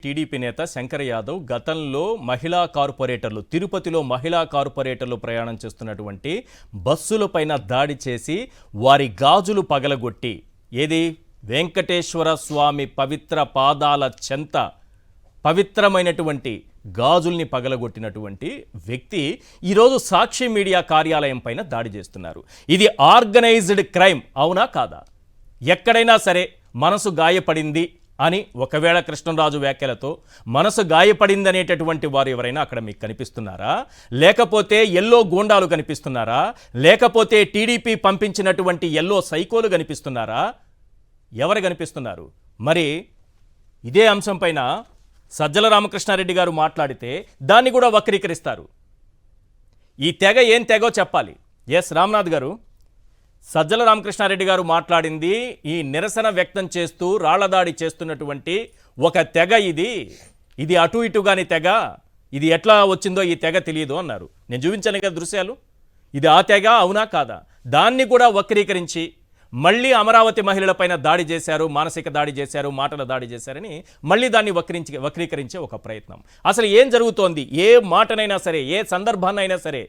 TDP నేత శంకర్ యాదవ్ గతంలో మహిళా కార్పొరేటర్లు తిరుపతిలో మహిళా కార్పొరేటర్లు ప్రయాణం చేస్తున్నటువంటి బస్సులపైన దాడి చేసి వారి గాజులు పగలగొట్టి ఏది వెంకటేశ్వర స్వామి పవిత్ర పాదాల చెంత పవిత్రమైనటువంటి గాజుల్ని పగలగొట్టినటువంటి వ్యక్తి ఈరోజు సాక్షి మీడియా కార్యాలయం పైన దాడి చేస్తున్నారు. ఇది ఆర్గనైజ్డ్ క్రైమ్ అవునా కాదా? ఎక్కడైనా సరే మనసు గాయపడింది అని ఒకవేళ కృష్ణరాజు వ్యాఖ్యలతో మనసు గాయపడిందనేటటువంటి వారు ఎవరైనా అక్కడ మీకు కనిపిస్తున్నారా? లేకపోతే ఎల్లో గూండాలు కనిపిస్తున్నారా? లేకపోతే టీడీపీ పంపించినటువంటి ఎల్లో సైకోలు కనిపిస్తున్నారా? ఎవరు కనిపిస్తున్నారు? మరి ఇదే అంశం పైన సజ్జల రామకృష్ణారెడ్డి గారు మాట్లాడితే దాన్ని కూడా వక్రీకరిస్తారు. ఈ తెగ ఏం తెగో చెప్పాలి. ఎస్ రామ్నాథ్ గారు, సజ్జల రామకృష్ణారెడ్డి గారు మాట్లాడింది ఈ నిరసన వ్యక్తం చేస్తూ రాళ్లదాడి చేస్తున్నటువంటి ఒక తెగ ఇది అటు ఇటుగాని తెగ, ఇది ఎట్లా వచ్చిందో ఈ తెగ తెలియదు అన్నారు. నేను చూపించాను కదా దృశ్యాలు. ఇది ఆ తెగ అవునా కాదా? దాన్ని కూడా వక్రీకరించి మళ్ళీ అమరావతి మహిళలపైన దాడి చేశారు, మానసిక దాడి చేశారు, మాటల దాడి చేశారని మళ్ళీ దాన్ని వక్రీకరించే ఒక ప్రయత్నం. అసలు ఏం జరుగుతోంది? ఏ మాటనైనా సరే, ఏ సందర్భాన్నైనా సరే,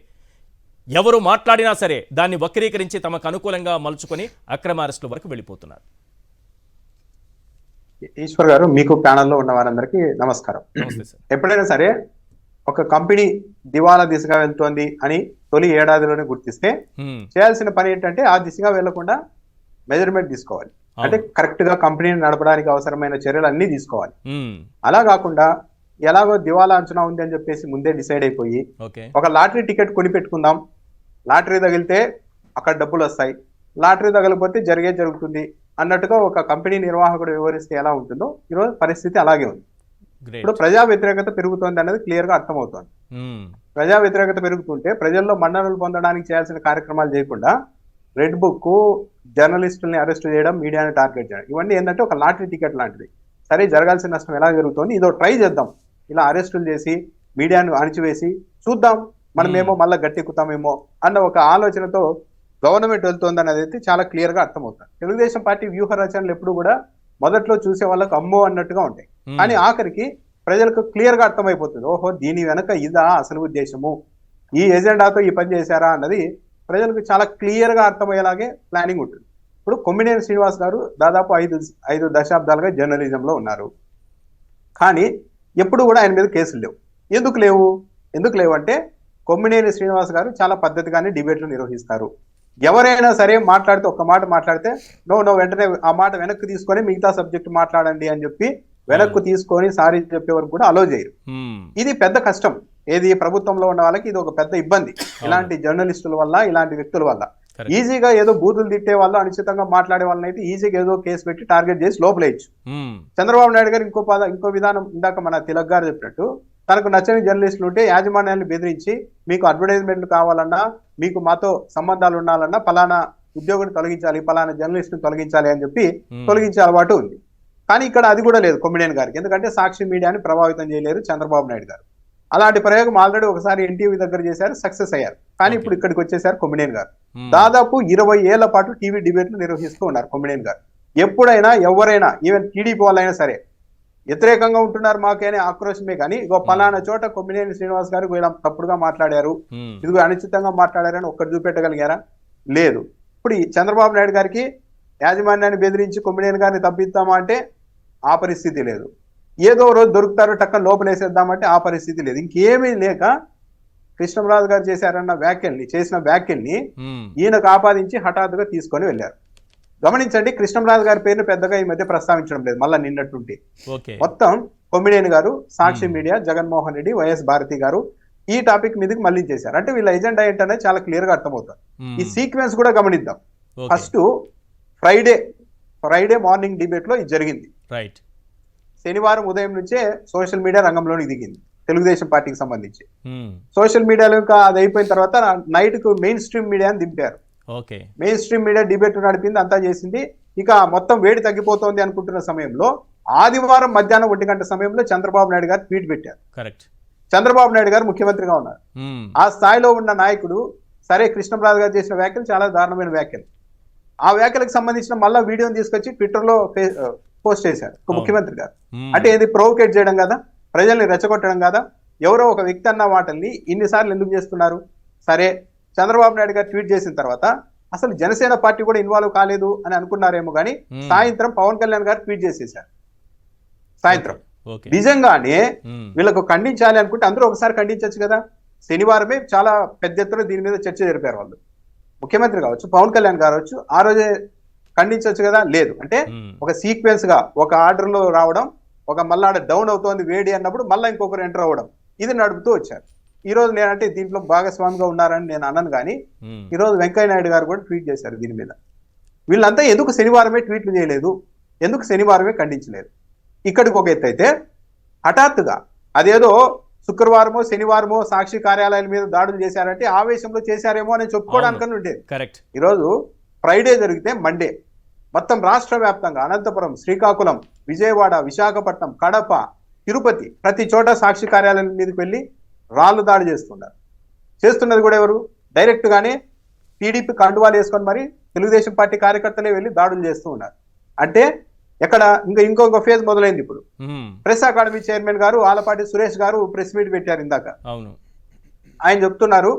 ఎవరు మాట్లాడినా సరే దాన్ని వక్రీకరించి తమకు అనుకూలంగా మలుచుకొని అక్రమ అరెస్టుల వరకు వెళ్ళిపోతున్నారు. ఈశ్వర్ గారు, మీకు ప్యానల్లో ఉన్న వారందరికీ నమస్కారం. ఎప్పుడైనా సరే ఒక కంపెనీ దివాలా దిశగా వెళ్తోంది అని తొలి ఏడాదిలోనే గుర్తిస్తే చేయాల్సిన పని ఏంటంటే ఆ దిశగా వెళ్లకుండా మెజర్మెంట్ తీసుకోవాలి. అంటే కరెక్ట్ గా కంపెనీని నడపడానికి అవసరమైన చర్యలు అన్ని తీసుకోవాలి. అలా కాకుండా ఎలాగో దివాలా అంచనా ఉంది అని చెప్పేసి ముందే డిసైడ్ అయిపోయి ఒక లాటరీ టికెట్ కొని పెట్టుకుందాం, లాటరీ తగిలితే అక్కడ డబ్బులు వస్తాయి, లాటరీ తగలిపోతే జరుగుతుంది అన్నట్టుగా ఒక కంపెనీ నిర్వాహకుడు వివరిస్తే ఎలా ఉంటుందో ఈరోజు పరిస్థితి అలాగే ఉంది. ఇప్పుడు ప్రజా వ్యతిరేకత పెరుగుతోంది అనేది క్లియర్ గా అర్థమవుతోంది. ప్రజా వ్యతిరేకత పెరుగుతుంటే ప్రజల్లో మన్ననలు పొందడానికి చేయాల్సిన కార్యక్రమాలు చేయకుండా రెడ్ బుక్, జర్నలిస్టుల్ని అరెస్ట్ చేయడం, మీడియాని టార్గెట్ చేయడం, ఇవన్నీ ఏంటంటే ఒక లాటరీ టికెట్ లాంటిది. సరే, జరగాల్సిన నష్టం ఎలా జరుగుతుంది, ఇదో ట్రై చేద్దాం, ఇలా అరెస్టులు చేసి మీడియాను అణిచివేసి చూద్దాం మనమేమో మళ్ళీ గట్టెక్కుతామేమో అన్న ఒక ఆలోచనతో గవర్నమెంట్ వెళ్తోంది అనేది అయితే చాలా క్లియర్ గా అర్థమవుతుంది. తెలుగుదేశం పార్టీ వ్యూహ రచనలు ఎప్పుడు కూడా మొదట్లో చూసే వాళ్ళకు అమ్మో అన్నట్టుగా ఉంటాయి, కానీ ఆఖరికి ప్రజలకు క్లియర్ గా అర్థమైపోతుంది. ఓహో, దీని వెనక ఇదా అసలు ఉద్దేశము, ఈ ఎజెండాతో ఈ పని చేశారా అన్నది ప్రజలకు చాలా క్లియర్ గా అర్థమయ్యేలాగే ప్లానింగ్ ఉంటుంది. ఇప్పుడు కొమ్మినేని శ్రీనివాస్ గారు దాదాపు ఐదు దశాబ్దాలుగా జర్నలిజంలో ఉన్నారు, కానీ ఎప్పుడు కూడా ఆయన మీద కేసులు లేవు. ఎందుకు లేవు అంటే కొమ్మినేని శ్రీనివాస్ గారు చాలా పద్ధతిగానే డిబేట్లు నిర్వహిస్తారు. ఎవరైనా సరే మాట్లాడితే ఒక్క మాట మాట్లాడితే నో వెంటనే ఆ మాట వెనక్కి తీసుకొని మిగతా సబ్జెక్ట్ మాట్లాడండి అని చెప్పి వెనక్కు తీసుకొని సారీ చెప్పే వరకు కూడా అలో చేయరు. ఇది పెద్ద కష్టం. ఏది ప్రభుత్వంలో ఉన్న వాళ్ళకి ఇది ఒక పెద్ద ఇబ్బంది. ఇలాంటి జర్నలిస్టుల వల్ల, ఇలాంటి వ్యక్తుల వల్ల ఈజీగా ఏదో బూతులు తిట్టే వాళ్ళు, అనుచితంగా మాట్లాడే వాళ్ళని అయితే ఈజీగా ఏదో కేసు పెట్టి టార్గెట్ చేసి లోపలేయచ్చు. చంద్రబాబు నాయుడు గారు ఇంకో విధానం, ఇందాక మన తిలక్ గారు చెప్పినట్టు, తనకు నచ్చని జర్నలిస్టులు ఉంటే యాజమాన్యాన్ని బెదిరించి మీకు అడ్వర్టైజ్మెంట్లు కావాలన్నా, మీకు మాతో సంబంధాలు ఉండాలన్నా పలానా ఉద్యోగిని తొలగించాలి, పలానా జర్నలిస్ట్ని తొలగించాలి అని చెప్పి తొలగించే అలవాటు ఉంది. కానీ ఇక్కడ అది కూడా లేదు కొమ్మినేని గారికి. ఎందుకంటే సాక్షి మీడియాని ప్రభావితం చేయలేరు చంద్రబాబు నాయుడు గారు. అలాంటి ప్రయోగం ఆల్రెడీ ఒకసారి ఎన్టీవీ దగ్గర చేశారు, సక్సెస్ అయ్యారు. కానీ ఇప్పుడు ఇక్కడికి వచ్చేసారు కొమ్మినేని గారు. దాదాపు 20 ఏళ్ల పాటు టీవీ డిబేట్లు నిర్వహిస్తూ ఉన్నారు కొమ్మినేని గారు. ఎప్పుడైనా ఎవరైనా, ఈవెన్ టీడీపీ వాళ్ళైనా సరే వ్యతిరేకంగా ఉంటున్నారు మాకే అనే ఆక్రోశమే, కానీ ఇగో పలానా చోట కొమ్మినేని శ్రీనివాస్ గారు వీళ్ళ తప్పుడుగా మాట్లాడారు, ఇదిగో అనుచితంగా మాట్లాడారని ఒక్కటి చూపెట్టగలిగారా? లేదు. ఇప్పుడు చంద్రబాబు నాయుడు గారికి యాజమాన్యాన్ని బెదిరించి కొమ్మినేని గారిని తప్పిద్దామా అంటే ఆ పరిస్థితి లేదు. ఏదో రోజు దొరుకుతారో టక్కన లోపలేసేద్దామంటే ఆ పరిస్థితి లేదు. ఇంకేమీ లేక కృష్ణరాజు గారు చేసిన వ్యాఖ్యల్ని ఈయనకు ఆపాదించి హఠాత్తుగా తీసుకొని వెళ్ళారు. గమనించండి, కృష్ణరాజు గారి పేరును పెద్దగా ఈ మధ్య ప్రస్తావించడం లేదు. మళ్ళా నిన్నట్టుండి మొత్తం కొమ్మినేని గారు, సాక్షి మీడియా, జగన్మోహన్ రెడ్డి, వైఎస్ భారతి గారు ఈ టాపిక్ మీదకి మళ్ళీ చేశారు. అంటే వీళ్ళ ఎజెండా ఏంటనేది చాలా క్లియర్ గా అర్థమవుతుంది. ఈ సీక్వెన్స్ కూడా గమనిద్దాం. ఫస్ట్ ఫ్రైడే మార్నింగ్ డిబేట్ లో ఇది జరిగింది. శనివారం ఉదయం నుంచే సోషల్ మీడియా రంగంలోకి దిగింది తెలుగుదేశం పార్టీకి సంబంధించి. సోషల్ మీడియాలో ఇంకా అది అయిపోయిన తర్వాత నైట్ కు మెయిన్ స్ట్రీమ్ మీడియాని దింపారు. మెయిన్ స్ట్రీమ్ మీడియా డిబేట్ నడిపింది, అంతా చేసింది. ఇక మొత్తం వేడి తగ్గిపోతోంది అనుకుంటున్న సమయంలో ఆదివారం మధ్యాహ్నం 1 గంట సమయంలో చంద్రబాబు నాయుడు గారు ట్వీట్ పెట్టారు. చంద్రబాబు నాయుడు గారు ముఖ్యమంత్రిగా ఉన్నారు. ఆ స్థాయిలో ఉన్న నాయకుడు సరే, కృష్ణరాజు గారు చేసిన వ్యాఖ్యలు చాలా దారుణమైన వ్యాఖ్యలు. ఆ వ్యాఖ్యలకు సంబంధించిన మళ్ళా వీడియోని తీసుకొచ్చి ట్విట్టర్లో పోస్ట్ చేశారు ఒక ముఖ్యమంత్రి గారు. అంటే ఇది ప్రొవోకేట్ చేయడం కదా, ప్రజల్ని రెచ్చగొట్టడం కదా. ఎవరో ఒక వ్యక్తి అన్న మాటల్ని ఇన్నిసార్లు ఎందుకు చేస్తున్నారు? సరే, చంద్రబాబు నాయుడు గారు ట్వీట్ చేసిన తర్వాత అసలు జనసేన పార్టీ కూడా ఇన్వాల్వ్ కాలేదు అని అనుకున్నారేమో కానీ సాయంత్రం పవన్ కళ్యాణ్ గారు ట్వీట్ చేసేసారు. సాయంత్రం నిజంగానే వీళ్ళకు ఖండించాలి అనుకుంటే అందరూ ఒకసారి ఖండించవచ్చు కదా. శనివారమే చాలా పెద్ద ఎత్తున దీని మీద చర్చ జరిపారు వాళ్ళు. ముఖ్యమంత్రి కావచ్చు, పవన్ కళ్యాణ్ కావచ్చు, ఆ రోజే ఖండించవచ్చు కదా. లేదు అంటే ఒక సీక్వెన్స్ గా ఒక ఆర్డర్ లో రావడం, ఒక మళ్ళా డౌన్ అవుతోంది వేడి అన్నప్పుడు మళ్ళీ ఇంకొకరు ఎంటర్ అవ్వడం, ఇది నడుపుతూ వచ్చారు. ఈ రోజు నేనంటే దీంట్లో భాగస్వామిగా ఉన్నారని నేను అన్నాను కానీ ఈ రోజు వెంకయ్య నాయుడు గారు కూడా ట్వీట్ చేశారు దీని మీద. వీళ్ళంతా ఎందుకు శనివారమే ట్వీట్లు చేయలేదు, ఎందుకు శనివారమే ఖండించలేదు? ఇక్కడికి ఒక ఎత్తు అయితే హఠాత్తుగా అదేదో శుక్రవారమో శనివారమో సాక్షి కార్యాలయాల మీద దాడులు చేశారంటే ఆవేశంలో చేశారేమో అని చెప్పుకోవడానికన్నా ఉండేది. కరెక్ట్. ఈరోజు ఫ్రైడే జరిగితే మండే మొత్తం రాష్ట్ర వ్యాప్తంగా అనంతపురం, శ్రీకాకుళం, విజయవాడ, విశాఖపట్నం, కడప, తిరుపతి ప్రతి చోట సాక్షి కార్యాలయం మీదకి వెళ్ళి రాళ్ళు దాడి చేస్తున్నది కూడా ఎవరు? డైరెక్ట్ గానే టీడీపీ కండువాలు వేసుకొని మరి తెలుగుదేశం పార్టీ కార్యకర్తలే వెళ్ళి దాడులు చేస్తూ ఉన్నారు. అంటే ఎక్కడ ఇంకొక ఫేజ్ మొదలైంది ఇప్పుడు. ప్రెస్ అకాడమీ చైర్మన్ గారు ఆలపాటి సురేష్ గారు ప్రెస్ మీట్ పెట్టారు ఇందాక. ఆయన చెప్తున్నారు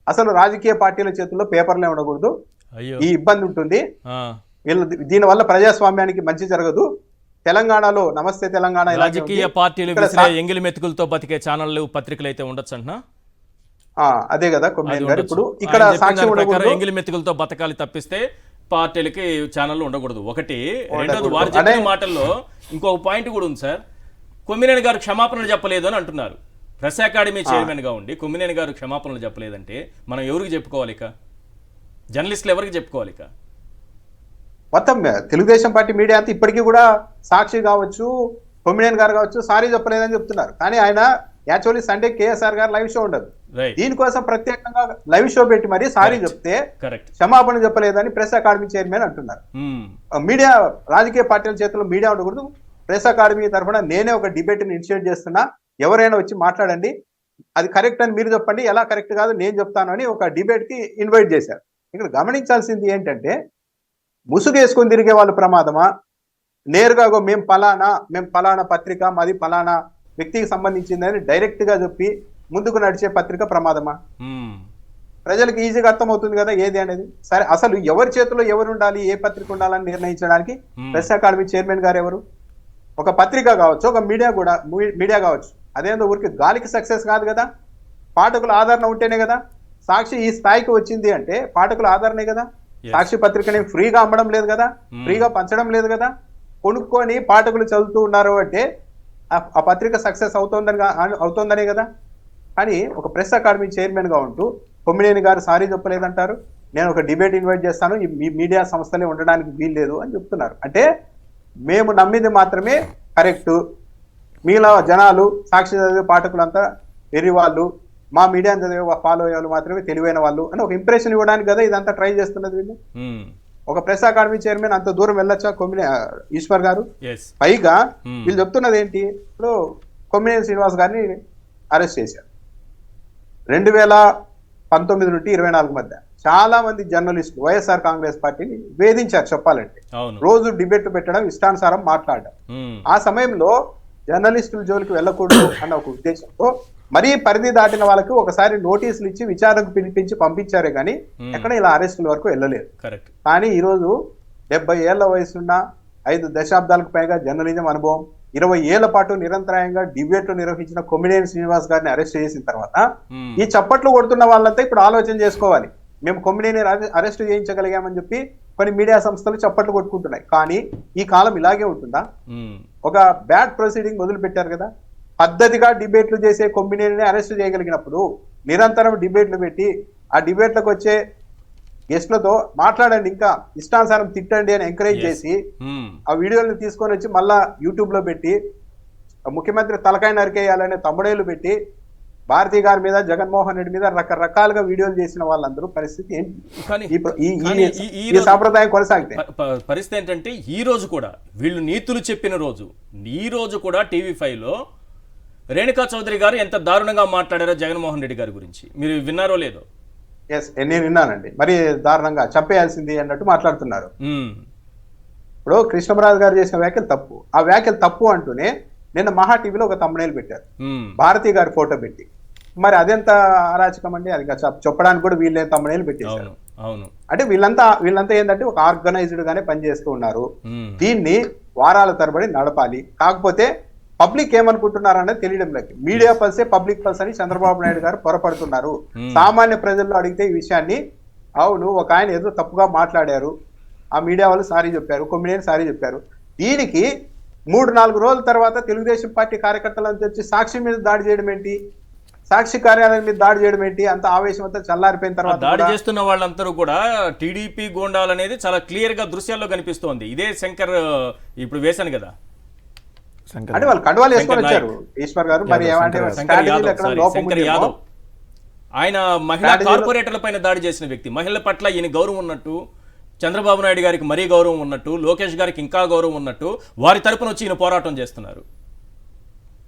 అసలు రాజకీయ పార్టీల చేతుల్లో పేపర్లే ఉండకూడదు, ఈ ఇబ్బంది ఉంటుంది, వీళ్ళు దీని వల్ల ప్రజాస్వామ్యానికి మంచి జరగదు. తెలంగాణలో నమస్తే తెలంగాణ రాజకీయ పార్టీలు ఎంగిలి మెతుకులతో బతికే ఛానళ్ళు పత్రికలు అయితే ఉండొచ్చు అంటున్నా. అదే కదా కొమ్మినేని గారు. ఇప్పుడు ఇక్కడ ఎంగిలి మెతుకులతో బతకాలి తప్పిస్తే పార్టీలకి ఛానళ్ళు ఉండకూడదు. ఒకటి. రెండోది వారు చెప్పిన మాటల్లో ఇంకొక పాయింట్ కూడా ఉంది సార్. కొమ్మినేని గారు క్షమాపణలు చెప్పలేదు అని అంటున్నారు. ప్రెస్ అకాడమీ చైర్మన్ గా ఉండి కొమ్మినేని గారు క్షమాపణలు చెప్పలేదంటే మనం ఎవరికి చెప్పుకోవాలి? ఇక జర్నలిస్టులు ఎవరికి చెప్పుకోవాలి? ఇక మొత్తం తెలుగుదేశం పార్టీ మీడియా అంతా ఇప్పటికీ కూడా సాక్షి కావచ్చు, కొమ్మినేని గారు కావచ్చు సారీ చెప్పలేదని చెప్తున్నారు. కానీ ఆయన యాక్చువల్లీ సండే కేఎస్ఆర్ గారు లైవ్ షో ఉండదు, దీనికోసం ప్రత్యేకంగా లైవ్ షో పెట్టి మరి సారీ చెప్తే క్షమాపణ చెప్పలేదని ప్రెస్ అకాడమీ చైర్మన్ అంటున్నారు. మీడియా రాజకీయ పార్టీల చేతుల్లో మీడియా ఉండకూడదు. ప్రెస్ అకాడమీ తరఫున నేనే ఒక డిబేట్ ని ఇనిషియేట్ చేస్తున్నా, ఎవరైనా వచ్చి మాట్లాడండి, అది కరెక్ట్ అని మీరు చెప్పండి, ఎలా కరెక్ట్ కాదు నేను చెప్తాను అని ఒక డిబేట్ కి ఇన్వైట్ చేశారు. ఇక్కడ గమనించాల్సింది ఏంటంటే ముసుగేసుకొని తిరిగే వాళ్ళు ప్రమాదమా, నేరుగా మేము పలానా పత్రిక మాది పలానా వ్యక్తికి సంబంధించిందని డైరెక్ట్ గా చెప్పి ముందుకు నడిచే పత్రిక ప్రమాదమా? ప్రజలకు ఈజీగా అర్థమవుతుంది కదా ఏది అనేది. సరే, అసలు ఎవరి చేతిలో ఎవరు ఉండాలి, ఏ పత్రిక ఉండాలని నిర్ణయించడానికి ప్రెస్ అకాడమీ చైర్మన్ గారు ఎవరు? ఒక పత్రిక కావచ్చు, ఒక మీడియా కావచ్చు, అదేందో ఊరికి గాలికి సక్సెస్ కాదు కదా. పాఠకుల ఆదరణ ఉంటేనే కదా. సాక్షి ఈ స్థాయికి వచ్చింది అంటే పాఠకుల ఆదరణే కదా. సాక్షి పత్రికని ఫ్రీగా అమ్మడం లేదు కదా, ఫ్రీగా పంచడం లేదు కదా. కొనుక్కొని పాఠకులు చదువుతూ ఉన్నారు అంటే ఆ పత్రిక సక్సెస్ అవుతోందనే కదా. కానీ ఒక ప్రెస్ అకాడమీ చైర్మన్ గా ఉంటూ కొమ్మినేని గారు సారీ చెప్పలేదంటారు, నేను ఒక డిబేట్ ఇన్వైట్ చేస్తాను, ఈ మీడియా సంస్థలే ఉండడానికి వీల్లేదు అని చెప్తున్నారు. అంటే మేము నమ్మింది మాత్రమే కరెక్ట్, మీలో జనాలు సాక్షి చదివే పాఠకులంతా వెర్రి వాళ్ళు, మా మీడియా చదివే ఫాలో అయ్యే వాళ్ళు మాత్రమే తెలివైన వాళ్ళు అని ఒక ఇంప్రెషన్ ఇవ్వడానికి కదా ఇదంతా ట్రై చేస్తున్నది వీళ్ళు. ఒక ప్రెస్ అకాడమీ చైర్మన్ అంత దూరం వెళ్ళొచ్చా ఈశ్వర్ గారు? పైగా వీళ్ళు చెప్తున్నది ఏంటి, ఇప్పుడు కొమ్మినేని శ్రీనివాస్ గారిని అరెస్ట్ చేశారు 2019 నుండి 24 మధ్య. చాలా మంది జర్నలిస్టులు వైఎస్ఆర్ కాంగ్రెస్ పార్టీని వేధించారు చెప్పాలంటే. రోజు డిబేట్ పెట్టడం, ఇష్టానుసారం మాట్లాడడం. ఆ సమయంలో జర్నలిస్టుల జోలికి వెళ్ళకూడదు అన్న ఒక ఉద్దేశంతో మరీ పరిధి దాటిన వాళ్ళకి ఒకసారి నోటీసులు ఇచ్చి విచారణకు పిలిపించి పంపించారే కానీ ఎక్కడ ఇలా అరెస్టుల వరకు వెళ్ళలేదు. కానీ ఈరోజు 70 ఏళ్ల వయసున్న 5 దశాబ్దాలకు పైగా జర్నలిజం అనుభవం, 20 ఏళ్ల పాటు నిరంతరాయంగా డిబేట్లు నిర్వహించిన కొమ్మినేని శ్రీనివాస్ గారిని అరెస్ట్ చేసిన తర్వాత ఈ చప్పట్లు కొడుతున్న వాళ్ళంతా ఇప్పుడు ఆలోచన చేసుకోవాలి. మేము కొమ్మినేని అరెస్ట్ చేయించగలిగామని చెప్పి కొన్ని మీడియా సంస్థలు చప్పట్లు కొట్టుకుంటున్నాయి. కానీ ఈ కాలం ఇలాగే ఉంటుందా? ఒక బ్యాడ్ ప్రొసీడింగ్ మొదలు పెట్టారు కదా. పద్ధతిగా డిబేట్లు చేసే కొమ్మినేని అరెస్ట్ చేయగలిగినప్పుడు నిరంతరం డిబేట్లు పెట్టి ఆ డిబేట్లకు వచ్చే గెస్ట్లతో మాట్లాడండి, ఇంకా ఇష్టానుసారం తిట్టండి అని ఎంకరేజ్ చేసి ఆ వీడియోలను తీసుకొని వచ్చి మళ్ళా యూట్యూబ్ లో పెట్టి ముఖ్యమంత్రి తలకాయ నరికేయాలనే తమ్ముడేలు పెట్టి భారతీ గారి మీద, జగన్మోహన్ రెడ్డి మీద రకరకాలుగా వీడియోలు చేసిన వాళ్ళందరూ పరిస్థితి ఏంటి? ఈ సాంప్రదాయం కొనసాగితే పరిస్థితి ఏంటంటే ఈ రోజు కూడా వీళ్ళు నీతులు చెప్పిన రోజు, ఈ రోజు కూడా టీవీ5లో రేణుకా చౌదరి గారు ఎంత దారుణంగా మాట్లాడారో జగన్మోహన్ రెడ్డి గారి గురించి మీరు విన్నారో లేదో? నేను విన్నానండి. మరి దారుణంగా చంపేయాల్సింది అన్నట్టు మాట్లాడుతున్నారు. ఇప్పుడు కృష్ణరాజు గారు చేసిన వ్యాఖ్యలు తప్పు, ఆ వ్యాఖ్యలు తప్పు అంటూనే నిన్న మహా టీవీలో ఒక తమ్ముడేలు పెట్టారు, భారతి గారి ఫోటో పెట్టి. మరి అదెంత అరాచకం అండి, అది చెప్పడానికి కూడా వీళ్ళే తమ్ముడేలు పెట్టేశారు. అంటే వీళ్ళంతా ఏంటంటే ఒక ఆర్గనైజ్డ్ గానే పనిచేస్తూ ఉన్నారు. దీన్ని వారాల తరబడి నడపాలి. కాకపోతే పబ్లిక్ ఏమనుకుంటున్నారు అనేది తెలియడం లేదు. మీడియా పల్సే పబ్లిక్ పల్స్ అని చంద్రబాబు నాయుడు గారు పొరపడుతున్నారు. సామాన్య ప్రజల్లో అడిగితే ఈ విషయాన్ని, అవును ఒక ఆయన ఏదో తప్పుగా మాట్లాడారు, ఆ మీడియా వాళ్ళు సారీ చెప్పారు, కొమ్మినేని సారీ చెప్పారు. దీనికి 3-4 రోజుల తర్వాత తెలుగుదేశం పార్టీ కార్యకర్తలను తెచ్చి సాక్షి మీద దాడి చేయడం ఏంటి, సాక్షి కార్యాలయం మీద దాడి చేయడం ఏంటి? అంత ఆవేశం అంతా చల్లారిపోయిన తర్వాత దాడి చేస్తున్న వాళ్ళందరూ కూడా టీడీపీ గోండాలు అనేది చాలా క్లియర్ గా దృశ్యాల్లో కనిపిస్తోంది. ఇదే శంకర్ ఇప్పుడు వేశాను కదా, అంటే వాళ్ళు కండువాలు వేసుకొని వచ్చారు ఈశ్వర్ గారు. మరి ఏమంటే శంకర్ యాదవ్ ఆయన మహిళా కార్పొరేటర్ల పైన దాడి చేసిన వ్యక్తి. మహిళల పట్ల ఈయన గౌరవం ఉన్నట్టు, చంద్రబాబు నాయుడు గారికి మరీ గౌరవం ఉన్నట్టు, లోకేష్ గారికి ఇంకా గౌరవం ఉన్నట్టు వారి తరపున వచ్చి ఈయన పోరాటం చేస్తున్నారు.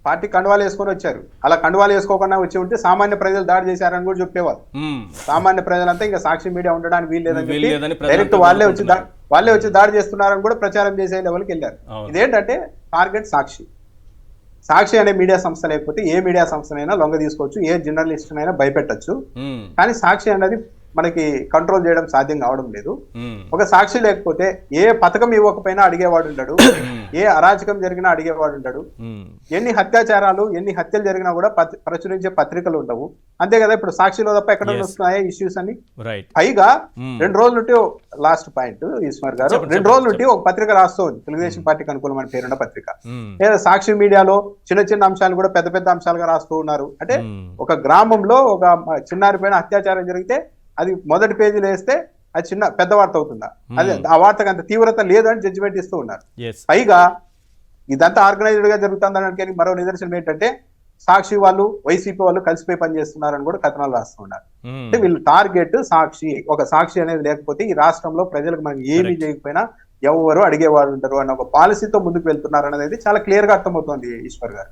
పార్టీ కండువాలు వేసుకొని వచ్చారు. అలా కండువాలు వేసుకోకుండా వచ్చి ఉంటే సామాన్య ప్రజలు దాడి చేశారని కూడా చెప్పేవాళ్ళు. సామాన్య ప్రజలంతా ఇంకా సాక్షి మీడియా ఉండడానికి వీల్లేదని డైరెక్ట్ వాళ్ళే వచ్చి దాడి చేస్తున్నారని కూడా ప్రచారం చేసే లెవెల్కి వెళ్ళారు. ఇదేంటంటే టార్గెట్ సాక్షి. సాక్షి అనే మీడియా సంస్థ లేకపోతే ఏ మీడియా సంస్థనైనా లొంగ తీసుకోవచ్చు, ఏ జర్నలిస్ట్ అయినా భయపెట్టచ్చు. కానీ సాక్షి అనేది మనకి కంట్రోల్ చేయడం సాధ్యం కావడం లేదు. ఒక సాక్షి లేకపోతే ఏ పథకం ఇవ్వకపోయినా అడిగేవాడు ఉండడు, ఏ అరాచకం జరిగినా అడిగేవాడు ఉండడు, ఎన్ని అత్యాచారాలు ఎన్ని హత్యలు జరిగినా కూడా ప్రచురించే పత్రికలు ఉండవు. అంతే కదా, ఇప్పుడు సాక్షిలో తప్ప ఎక్కడ వస్తున్నాయా ఇష్యూస్ అని. పైగా 2 రోజుల నుండి లాస్ట్ పాయింట్ ఈశ్వర్ గారు, 2 రోజుల నుండి ఒక పత్రిక రాస్తుంది, తెలుగుదేశం పార్టీకి అనుకూలమైన పేరున్న పత్రిక. లేదా సాక్షి మీడియాలో చిన్న చిన్న అంశాలు కూడా పెద్ద పెద్ద అంశాలుగా రాస్తూ ఉన్నారు. అంటే ఒక గ్రామంలో ఒక చిన్నారి పైన అత్యాచారం జరిగితే అది మొదటి పేజీలో వేస్తే అది పెద్ద వార్త అవుతుందా? అది ఆ వార్తకు అంత తీవ్రత లేదని జడ్జిమెంట్ ఇస్తూ ఉన్నారు. పైగా ఇదంతా ఆర్గనైజ్డ్ గా జరుగుతుందనడానికి మరో నిదర్శనం ఏంటంటే సాక్షి వాళ్ళు వైసీపీ వాళ్ళు కలిసిపోయి పనిచేస్తున్నారని కూడా కథనాలు రాస్తున్నారు. అంటే వీళ్ళు టార్గెట్ సాక్షి. ఒక సాక్షి అనేది లేకపోతే ఈ రాష్ట్రంలో ప్రజలకు మనం ఏమీ చేయకపోయినా ఎవరు అడిగేవాళ్ళు ఉంటారు అన్న ఒక పాలసీతో ముందుకు వెళ్తున్నారు అనేది చాలా క్లియర్ గా అర్థమవుతోంది ఈశ్వర్ గారు.